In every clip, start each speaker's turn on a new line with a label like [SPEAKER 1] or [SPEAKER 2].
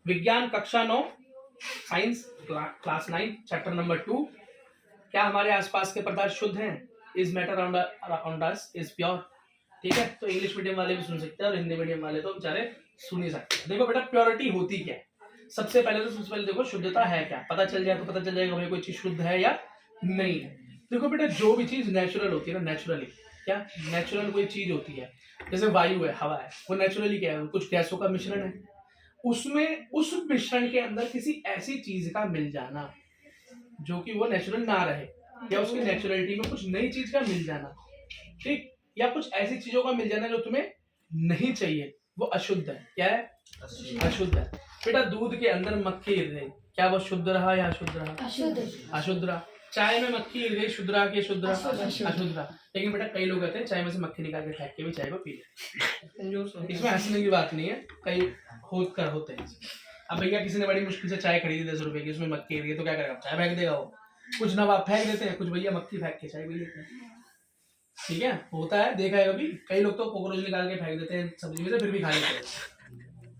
[SPEAKER 1] विज्ञान कक्षा 9 science class 9 chapter number 2। क्या हमारे आसपास के पदार्थ शुद्ध हैं? Is matter around us is pure. ठीक है, तो इंग्लिश मीडियम वाले भी सुन सकते हैं और हिंदी मीडियम वाले तो बेचारे सुन ही सकते। देखो बेटा, प्योरिटी होती क्या है? सबसे पहले देखो शुद्धता है क्या, पता चल जाए तो पता चल जाएगा भाई कोई चीज शुद्ध है या नहीं है। देखो बेटा, जो भी चीज नेचुरल होती है ना, नेचुरली क्या नेचुरल कोई चीज होती है, जैसे वायु है, हवा है, वो नेचुरली क्या है, कुछ गैसों का मिश्रण है। उसमें उस मिश्रण के अंदर किसी ऐसी चीज का मिल जाना जो कि वो नेचुरल ना रहे, या उसकी नेचुरलिटी में कुछ नई चीज का मिल जाना, ठीक, या कुछ ऐसी चीजों का मिल जाना जो तुम्हें नहीं चाहिए, वो अशुद्ध है। क्या है? अशुद्ध है। बेटा, दूध के अंदर मक्खी गिर गई, क्या वो शुद्ध रहा या अशुद्ध रहा? अशुद्ध रहा। चाय में मक्खी गिर गई, शुद्ध रहा कि अशुद्ध रहा? अशुद्ध रहा। लेकिन बेटा, कई लोग कहते हैं चाय में से मक्खी निकाल के फेंक के भी चाय को पी ले। इसमें हंसने की बात नहीं है, कई होते हैं। अब भैया किसी ने बड़ी मुश्किल से चाय खरीदी 10 रुपए की, उसमें मक्खी गिर गई तो क्या करेगा? चाय फेंक देगा वो। कुछ नवाब फेंक देते हैं, कुछ भैया मक्खी फेंक के चाय पी लेते हैं। ठीक है, होता है, देखा है कभी। कई लोग तो कॉकरोच निकाल के फेंक देते हैं सब्जी में से, फिर भी खा लेते हैं,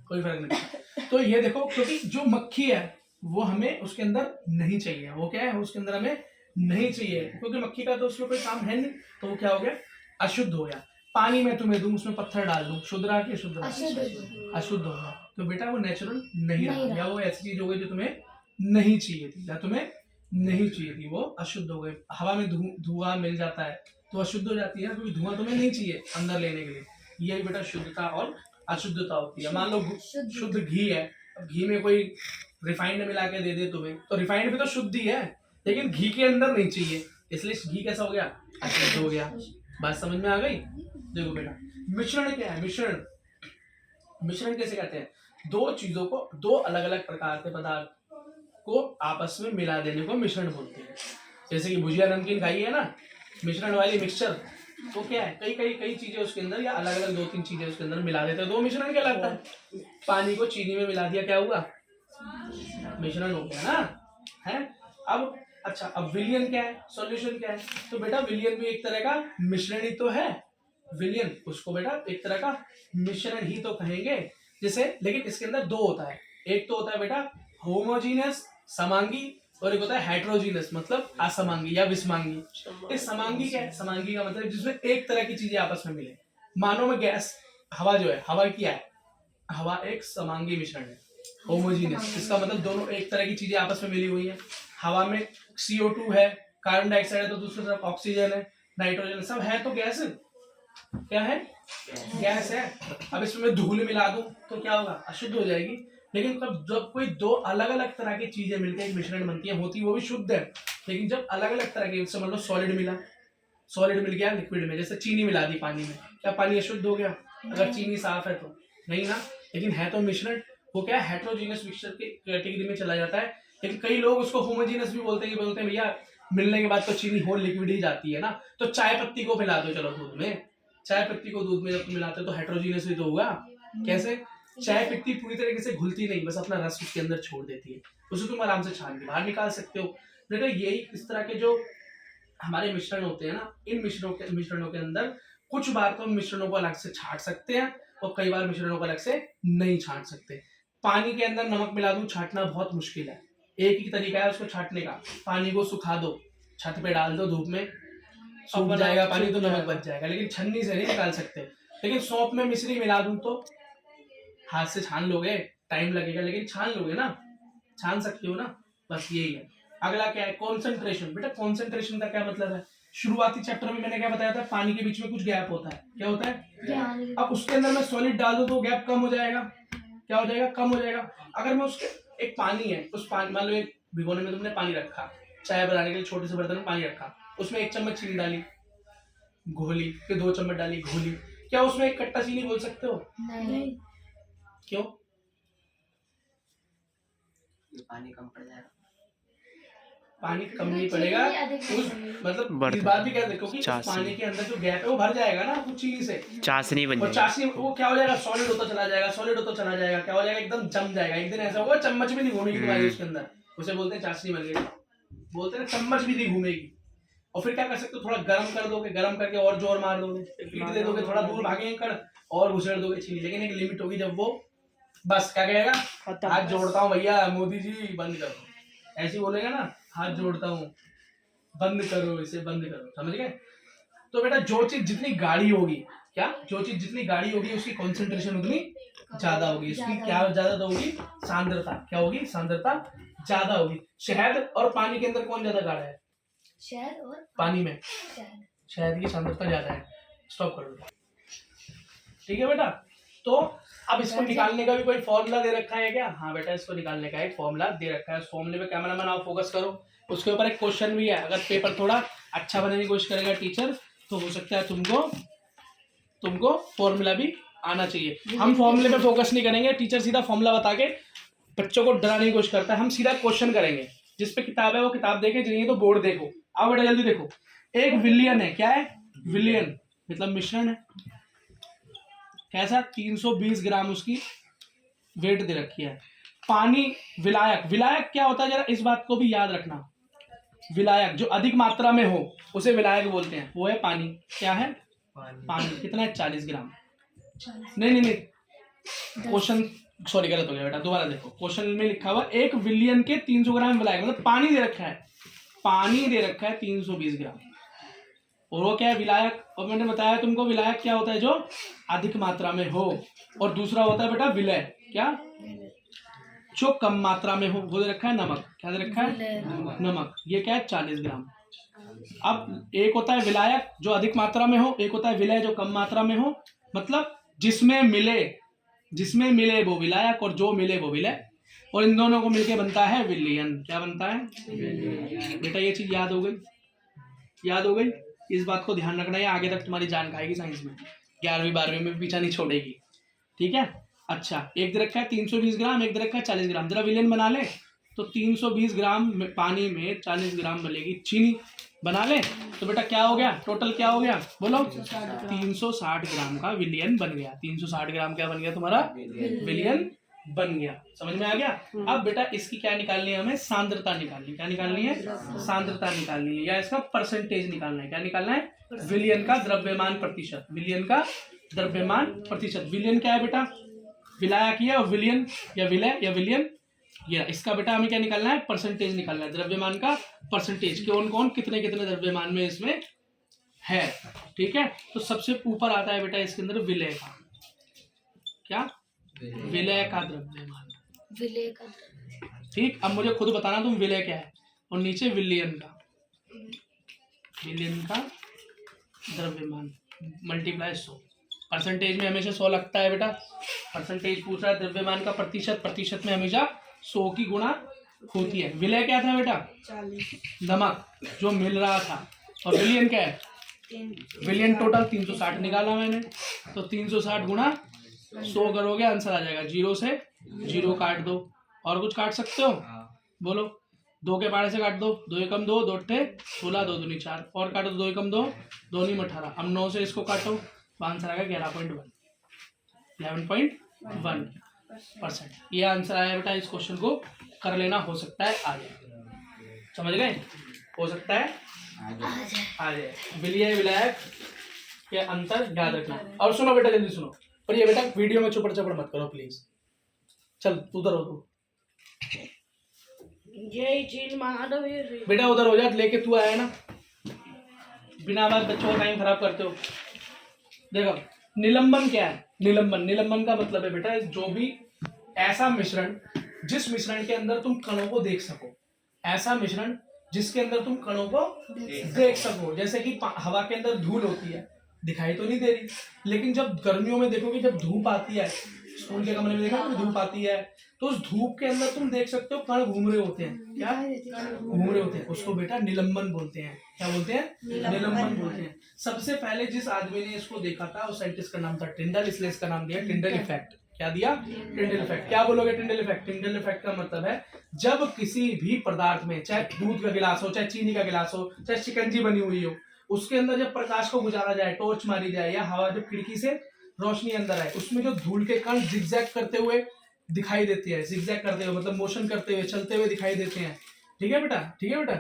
[SPEAKER 1] कोई फर्क नहीं। तो ये देखो, क्योंकि जो मक्खी है वो हमें उसके अंदर नहीं चाहिए। वो क्या है? उसके अंदर हमें नहीं चाहिए, क्योंकि मक्खी का तो उसमें कोई काम है नहीं, तो वो क्या हो गया? अशुद्ध हो गया। पानी में तुम्हें दूं, उसमें पत्थर डाल दूं, शुद्ध रहा कि अशुद्ध रहा? अशुद्ध हो गया। तो बेटा, वो नेचुरल नहीं रहा, या वो ऐसी चीज हो गई जो तुम्हें नहीं चाहिए थी, या तुम्हें नहीं चाहिए थी, वो अशुद्ध हो गई। हवा में धुआं मिल जाता है तो अशुद्ध हो जाती है, क्योंकि धुआं तुम्हें नहीं चाहिए अंदर लेने के लिए। ये बेटा शुद्धता और अशुद्धता होती है। मान लो शुद्ध घी है, अब घी में कोई रिफाइंड मिला के दे दे तुम्हें, तो रिफाइंड भी तो शुद्ध ही है, लेकिन घी के अंदर नहीं चाहिए, इसलिए घी कैसा हो गया? अशुद्ध हो गया। बात समझ में आ गई? देखो बेटा, मिश्रण क्या है? मिश्रण कैसे कहते हैं? दो चीजों को, दो अलग अलग प्रकार के पदार्थ को आपस में मिला देने को मिश्रण बोलते हैं। जैसे कि भुजिया नमकीन खाई है ना, मिश्रण वाली मिक्सचर, तो क्या है, कई चीजें उसके अंदर, या अलग अलग 2-3 चीजें उसके अंदर मिला देते हैं, दो मिश्रण कहलाता है। पानी को चीनी में मिला दिया, क्या हुआ? मिश्रण हो गया ना, है। अब अच्छा, अब विलयन क्या है? सॉल्यूशन क्या है? तो बेटा, विलयन भी एक तरह का मिश्रण ही तो है। विलयन, उसको बेटा एक तरह का मिश्रण ही तो कहेंगे। जैसे, लेकिन इसके अंदर दो होता है। एक तो होता है बेटा होमोजीनियस, समांगी, और एक होता है हेट्रोजीनियस, मतलब असमांगी या विषमांगी। इस समांगी क्या है? समांगी का मतलब जिसमें एक तरह की चीजें आपस में मिले। मानो में गैस, हवा जो है, हवा क्या है? हवा एक समांगी मिश्रण है। होमोजीनियस, इसका मतलब दोनों एक तरह की चीजें आपस में मिली हुई है। हवा में CO2 है, कार्बन डाइऑक्साइड है, तो दूसरी तरफ ऑक्सीजन है, नाइट्रोजन, सब है तो गैस है। क्या है? गैस है। अब इसमें मैं धूल मिला दूं तो क्या होगा? अशुद्ध हो जाएगी। लेकिन जब कोई दो अलग अलग तरह की चीजें मिलकर एक मिश्रण बनती है, होती वो भी शुद्ध है, लेकिन जब अलग अलग तरह की, समझ लो सॉलिड मिल गया लिक्विड में, जैसे चीनी मिला दी पानी में, क्या पानी अशुद्ध हो गया? अगर चीनी साफ है तो नहीं ना, लेकिन है तो मिश्रण, वो क्या है? हेट्रोजीनियस मिक्सचर की कैटेगरी में चला जाता है। लेकिन कई लोग उसको होमोजीनियस भी बोलते हैं भैया मिलने के बाद तो चीनी होल लिक्विड ही जाती है ना, तो चाय पत्ती को मिला दो, चलो दूध में, चाय पत्ती को दूध में जब तुम मिलाते हो तो हेट्रोजीनियस भी तो होगा। कैसे? चाय पत्ती पूरी तरीके से घुलती नहीं, बस अपना रस उसके अंदर छोड़ देती है, उसे तुम आराम से छान के बाहर निकाल सकते हो। बेटा, यही इस तरह के जो हमारे मिश्रण होते हैं ना, इन मिश्रणों के अंदर कुछ बार तो हम मिश्रणों को अलग से छांट सकते हैं, और कई बार मिश्रणों को अलग से नहीं छांट सकते। पानी के अंदर नमक मिला दूं, छांटना बहुत मुश्किल है। एक ही तरीका है उसको छांटने का, पानी को सुखा दो, छत पे डाल दो धूप में, सूख जाएगा पानी तो नमक बच जाएगा, लेकिन छन्नी से नहीं निकाल सकते। लेकिन सौंफ में मिश्री मिला दूं तो हाथ से छान लोगे, टाइम लगेगा, लेकिन छान लोगे ना, छान सकते हो ना, बस यही है। अगला क्या है? कॉन्सेंट्रेशन। बेटा, कॉन्सेंट्रेशन का क्या मतलब है? शुरुआती चैप्टर में मैंने क्या बताया था? पानी के बीच में कुछ गैप होता है, क्या होता है? अब उसके अंदर मैं सॉलिड डाल दूं तो गैप कम हो जाएगा, क्या हो जाएगा? कम हो जाएगा। अगर मैं उसके, एक पानी है, उस पानी, मान लो एक भिगोने में तुमने पानी रखा, चाय बनाने के लिए छोटे से बर्तन में पानी रखा, उसमें 1 चम्मच चीनी डाली, घोली, फिर 2 चम्मच डाली, घोली, क्या उसमें एक कट्टा चीनी बोल सकते हो? नहीं। क्यों?
[SPEAKER 2] पानी कम पड़ जाएगा।
[SPEAKER 1] पानी कम नहीं पड़ेगा, उस मतलब इस बात भी कहते हैं, क्योंकि उस पानी के अंदर जो गैप है वो भर जाएगा ना कुछ चीनी से,
[SPEAKER 3] चाशनी बन जाएगी,
[SPEAKER 1] और चाशनी वो क्या हो जाएगा? सॉलिड होता चला जाएगा, क्या हो जाएगा? एकदम जम जाएगा। एक दिन ऐसा होगा चम्मच भी नहीं घूमेगी तुम्हारी उसके अंदर, उसे बोलते हैं चाशनी बन गई, बोलते हैं चम्मच भी नहीं घूमेगी। और फिर क्या कर सकते हो? थोड़ा गर्म कर दोगे, गर्म करके और जोर मार दोगे, पीट दे दोगे, थोड़ा दूर भागेंगे कण और घुसेड़ दोगे चीनी, लेकिन एक लिमिट होगी जब वो बस क्या कहेगा,
[SPEAKER 3] खत्म।
[SPEAKER 1] हाथ जोड़ता हूँ भैया मोदी जी बंद करो, ऐसे ही बोलेगा ना, हाथ जोड़ता हूँ बंद करो, इसे बंद करो, समझ गए। तो बेटा जो चीज जितनी गाढ़ी होगी, क्या, जो चीज जितनी गाढ़ी होगी उसकी कॉन्सेंट्रेशन उतनी ज्यादा होगी, उसकी क्या ज्यादा होगी, सांद्रता, क्या होगी, सांद्रता ज्यादा होगी। शहद और पानी के अंदर कौन ज्यादा गाढ़ा है,
[SPEAKER 4] शहद और
[SPEAKER 1] पानी में
[SPEAKER 4] शहद।
[SPEAKER 1] शहद की सांद्रता ज्यादा है। स्टॉप करो बेटा, ठीक है बेटा। तो अब इसको निकालने का भी कोई फॉर्मूला दे रखा है क्या, हाँ बेटा इसको निकालने का एक फॉर्मूला दे रखा है, उस फॉर्मूले पे कैमरामैन आप फोकस करो, उसके ऊपर एक क्वेश्चन भी है, अगर पेपर थोड़ा अच्छा बनाने की कोशिश करेगा टीचर तो हो सकता है तुमको फॉर्मूला भी आना चाहिए। हम फॉर्मूले पे फोकस नहीं करेंगे, टीचर सीधा फॉर्मूला बता के बच्चों को डराने की कोशिश करता है, हम सीधा क्वेश्चन करेंगे, जिस पे किताब है वो किताब देखे, नहीं तो बोर्ड देखो। आओ बेटा जल्दी देखो, एक विलियन है, क्या है, विलियन मतलब मिश्रण है, कैसा, 320 ग्राम उसकी वेट दे रखी है। पानी विलायक, विलायक क्या होता है जरा इस बात को भी याद रखना, विलायक जो अधिक मात्रा में हो उसे विलायक बोलते हैं, वो है पानी, क्या है, पानी कितना है, 40 ग्राम। नहीं क्वेश्चन सॉरी गलत हो गया बेटा, दोबारा देखो, क्वेश्चन में लिखा हुआ एक विलियन के 300 ग्राम विलायक, मतलब पानी दे रखा है, पानी दे रखा है 320 ग्राम, और वो क्या है, विलायक। और मैंने बताया तुमको विलायक क्या होता है, जो अधिक मात्रा में हो, और दूसरा होता है बेटा विलय, क्या, जो कम मात्रा में हो, वो दे रखा है नमक, क्या दे रखा है, नमक, ये क्या है 40 ग्राम। अब एक होता है विलायक जो अधिक मात्रा में हो, एक होता है विलय जो कम मात्रा में हो, मतलब जिसमें मिले वो विलायक और जो मिले वो विलय, और इन दोनों को मिलके बनता है विलियन, क्या बनता है, बेटा ये चीज याद हो गई, इस बात को ध्यान रखना है, आगे तक तुम्हारी जान खाएगी साइंस में, 11वीं 12वीं में पीछा नहीं छोड़ेगी, ठीक है। अच्छा, एक दे रखा है 320 ग्राम, एक दे रखा है 40 ग्राम, जरा विलियन बना ले, तो 320 ग्राम पानी में 40 ग्राम मिलेगी चीनी, बना ले, तो बेटा क्या हो गया, टोटल क्या हो गया, बोलो, 360 ग्राम का विलियन बन गया, 360 ग्राम क्या बन गया तुम्हारा, विलियन बन गया, समझ में आ गया। अब बेटा इसकी क्या निकालनी है, हमें सांद्रता निकालनी, क्या निकालनी है, सांद्रता निकालनी है, या इसका परसेंटेज निकालना है, क्या निकालना है, विलियन का द्रव्यमान प्रतिशत, विलियन का द्रव्यमान प्रतिशत। विलियन क्या है बेटा, विलायक है, और विलियन या विलय या विलियन, ये इसका बेटा हमें क्या निकालना है, परसेंटेज निकालना है, द्रव्यमान का परसेंटेज, कौन कौन कितने कितने द्रव्यमान में इसमें है, ठीक है। तो सबसे ऊपर आता है बेटा इसके अंदर विलय का, क्या, विलय का द्रव्यमान,
[SPEAKER 4] विलय का,
[SPEAKER 1] ठीक। अब मुझे खुद बताना तुम विलय क्या है, और नीचे विलियन का द्रव्यमान मल्टीप्लाई 100, परसेंटेज में हमेशा 100 लगता है बेटा, परसेंटेज पूछ रहा है, द्रव्यमान का प्रतिशत में हमेशा 100 की गुणा होती है। विलय क्या था बेटा,
[SPEAKER 3] 40,
[SPEAKER 1] नमक जो मिल रहा था, और विलियन क्या है, विलियन टोटल 360 निकाला मैंने, तो 360 गुणा 100 करोगे आंसर आ जाएगा, 0 से 0 काट दो, और कुछ काट सकते हो, बोलो, 2 के पाड़े से काट दो, 2 एकम 2, 2 अट्ठे 16, 2 दूनी 4, और काटो, 2 एकम 2, 2 नीम 18, अब 9 से इसको काटो, तो आंसर आएगा 11.1%। ये आंसर आया बेटा, इस क्वेश्चन को कर लेना, हो सकता है आ जाए, समझ गए, हो सकता है आ जाए। विलय विलायक के अंतर याद रखना। और सुनो बेटा जल्दी सुनो, पर ये बेटा वीडियो में चुपड़ चपड़ मत करो प्लीज, चल उधर हो तू,
[SPEAKER 3] ये चीज मंगा दो ये
[SPEAKER 1] बेटा उधर हो जा, लेके तू आया ना, बिना बात बच्चों का टाइम खराब करते हो। देखो निलंबन क्या है, निलंबन का मतलब है बेटा जो भी ऐसा मिश्रण जिस मिश्रण के अंदर तुम कणों को देख सको, ऐसा मिश्रण जिसके अंदर तुम कणों को देख सको, जैसे कि हवा के अंदर धूल होती है, दिखाई तो नहीं दे रही, लेकिन जब गर्मियों में देखोगे, जब धूप आती है, स्कूल के कमरे में देखा ना धूप आती है, तो उस धूप के अंदर तुम देख सकते हो कण घूम रहे होते हैं, क्या घूम रहे होते हैं, उसको बेटा निलंबन बोलते हैं, क्या बोलते हैं, निलंबन बोलते हैं। सबसे पहले जिस आदमी ने इसको देखा था उस साइंटिस्ट का नाम था टिंडल, इसलिए इसका नाम दिया टिंडल इफेक्ट। क्या दिया, टिंडल इफेक्ट। क्या बोलोगे टिंडल इफेक्ट, टिंडल इफेक्ट का मतलब है जब किसी भी पदार्थ में, चाहे दूध का गिलास हो, चाहे चीनी का गिलास हो, चाहे शिकंजी बनी हुई हो, उसके अंदर जब प्रकाश को गुजारा जाए, टॉर्च मारी जाए, या हवा जब खिड़की से रोशनी अंदर आए, उसमें जो धूल के कण जिगजैग करते हुए दिखाई देते हैं, जिगजैग करते हुए मतलब मोशन करते हुए, चलते हुए दिखाई देते हैं, ठीक है बेटा, ठीक है बेटा,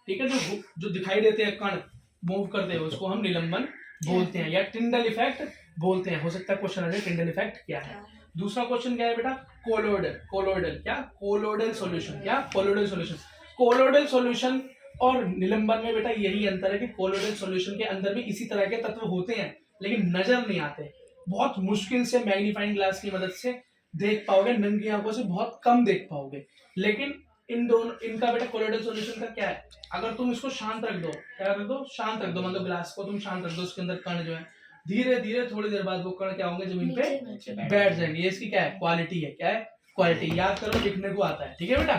[SPEAKER 1] ठीक है, जो दिखाई देते हैं कण मूव करते हुए, उसको हम निलंबन बोलते हैं या टिंडल इफेक्ट बोलते हैं। हो सकता है क्वेश्चन आ जाए टिंडल इफेक्ट क्या है। दूसरा क्वेश्चन क्या है बेटा, कोलोइडल। कोलोइडल क्या, कोलोइडल सॉल्यूशन, क्या कोलोइडल सॉल्यूशन। कोलोइडल सॉल्यूशन और निलंबन में बेटा यही अंतर है कि कोलोइडल सॉल्यूशन के अंदर भी इसी तरह के तत्व होते हैं लेकिन नजर नहीं आते, बहुत मुश्किल से मैग्नीफाइंग ग्लास की मदद से देख पाओगे, नंगी आंखों से बहुत कम देख पाओगे। लेकिन इन दोनों, इनका बेटा कोलोइडल सॉल्यूशन का क्या है, अगर तुम इसको शांत रख दो, क्या रख दो, शांत रख दो, मतलब ग्लास को तुम शांत रख दो, उसके अंदर कण जो है धीरे धीरे थोड़ी देर बाद वो कण क्या होंगे, जमीन पे बैठ जाएंगे। ये इसकी क्या है, क्वालिटी है, क्या है, क्वालिटी। याद करो, लिखने को आता है, ठीक है बेटा।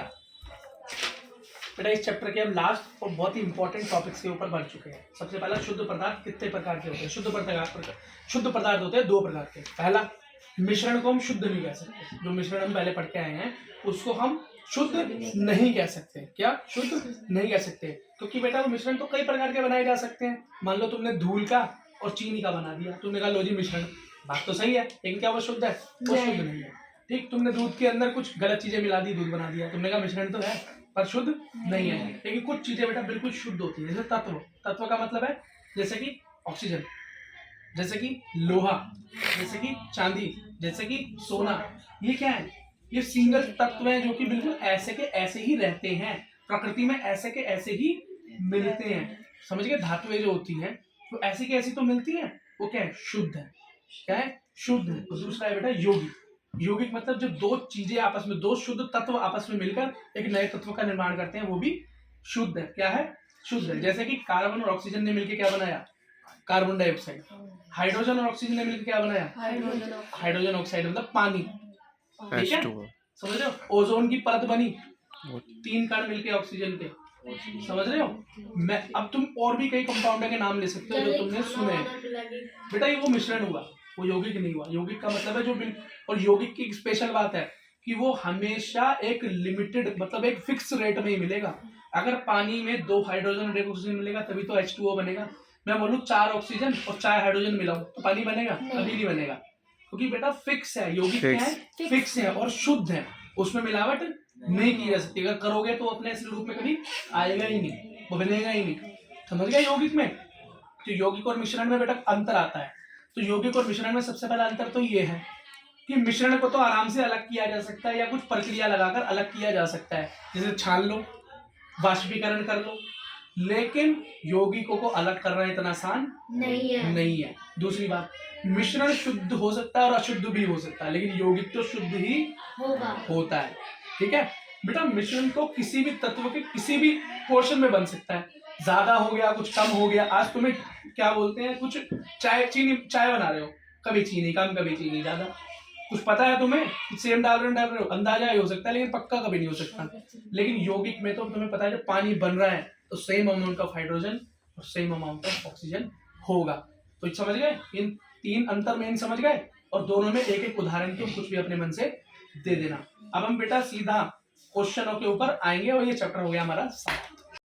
[SPEAKER 1] बेटा इस चैप्टर के हम लास्ट और बहुत ही इंपॉर्टेंट टॉपिक्स के ऊपर बढ़ चुके हैं। सबसे पहला, शुद्ध पदार्थ कितने प्रकार के होते हैं। शुद्ध पदार्थ होते हैं 2 प्रकार के। पहला, मिश्रण को हम शुद्ध नहीं कह सकते, जो मिश्रण हम पहले पढ़ के आए हैं उसको हम शुद्ध नहीं कह सकते। क्या, शुद्ध नहीं कह सकते, क्योंकि बेटा वो मिश्रण तो कई प्रकार के बनाए जा सकते हैं। मान लो तुमने धूल का और चीनी का बना दिया, तुमने कहा लो जी मिश्रण, बात तो सही है, लेकिन क्या वो शुद्ध है, वो शुद्ध नहीं है। ठीक, तुमने दूध के अंदर कुछ गलत चीजें मिला दी, दूध बना दिया, तुमने कहा मिश्रण तो है पर शुद्ध नहीं है। लेकिन कुछ चीजें बेटा बिल्कुल शुद्ध होती है, जैसे तत्व। तत्व का मतलब है जैसे कि ऑक्सीजन, जैसे कि लोहा, जैसे कि चांदी, जैसे कि सोना। ये क्या है, ये सिंगल तत्व हैं जो कि बिल्कुल ऐसे के ऐसे ही रहते हैं, प्रकृति में ऐसे के ऐसे ही मिलते हैं। समझ गए, धातुएं जो होती हैं तो ऐसी की ऐसी तो मिलती हैं, वो क्या है, शुद्ध है। क्या है, शुद्ध है। तो दूसरा है बेटा यौगिक। यौगिक मतलब जो 2 चीजें आपस में, 2 शुद्ध तत्व आपस में मिलकर एक नए तत्व का निर्माण करते हैं, वो भी शुद्ध है। क्या है, शुद्ध है। जैसे कि कार्बन और ऑक्सीजन ने मिलकर क्या बनाया, कार्बन डाइऑक्साइड। हाइड्रोजन और ऑक्सीजन ने मिलकर क्या बनाया, हाइड्रोजन ऑक्साइड, मतलब पानी। ठीक है, समझ रहे हो। ओजोन की परत बनी, 3 कण मिलके ऑक्सीजन के, समझ रहे हो। मैं अब तुम और भी कई कंपाउंड के नाम ले सकते हो जो तुमने सुने। बेटा ये वो मिश्रण हुआ, वो यौगिक नहीं हुआ। यौगिक का मतलब है जो और यौगिक की एक स्पेशल बात है कि वो हमेशा एक लिमिटेड, मतलब एक फिक्स रेट में ही मिलेगा। अगर पानी में 2 हाइड्रोजन और 1 ऑक्सीजन मिलेगा तभी तो H2O बनेगा। मैं बोलूँ 4 ऑक्सीजन और 4 हाइड्रोजन मिलाऊं तो पानी बनेगा, कभी नहीं बनेगा, क्योंकि बेटा फिक्स है। यौगिक क्या है, फिक्स है और शुद्ध है, उसमें मिलावट नहीं की जा सकती। अगर करोगे तो अपने असली रूप में कभी आएगा ही नहीं, वो बनेगा ही नहीं। समझ गए यौगिक में। तो यौगिक और मिश्रण में बेटा अंतर आता है। तो यौगिक और मिश्रण में सबसे पहला अंतर तो ये है कि मिश्रण को तो आराम से अलग किया जा सकता है या कुछ प्रक्रिया लगाकर अलग किया जा सकता है, जैसे छान लो, वाष्पीकरण कर लो, लेकिन यौगिकों को अलग करना इतना आसान नहीं है। दूसरी बात, मिश्रण शुद्ध हो सकता है और अशुद्ध भी हो सकता है, लेकिन यौगिक तो शुद्ध ही होता है। ठीक है बेटा, मिश्रण तो किसी भी तत्व के किसी भी पोर्शन में बन सकता है, ज्यादा हो गया, कुछ कम हो गया। आज तुम्हें क्या बोलते हैं, कुछ चाय बना रहे हो, कभी चीनी कम कभी चीनी ज्यादा, कुछ पता है तुम्हें, सेम डाल रहे हो, अंदाजा ही हो सकता है लेकिन पक्का कभी नहीं हो सकता। लेकिन यौगिक में तो तुम्हें पता है जब पानी बन रहा है तो सेम अमाउंट ऑफ हाइड्रोजन और सेम अमाउंट ऑफ ऑक्सीजन होगा। तो समझ गए, इन 3 अंतर मेन समझ गए, और दोनों में एक एक उदाहरण क्यों कुछ भी अपने मन से दे देना। अब हम बेटा सीधा क्वेश्चनों के ऊपर आएंगे और ये चैप्टर हो गया हमारा 7।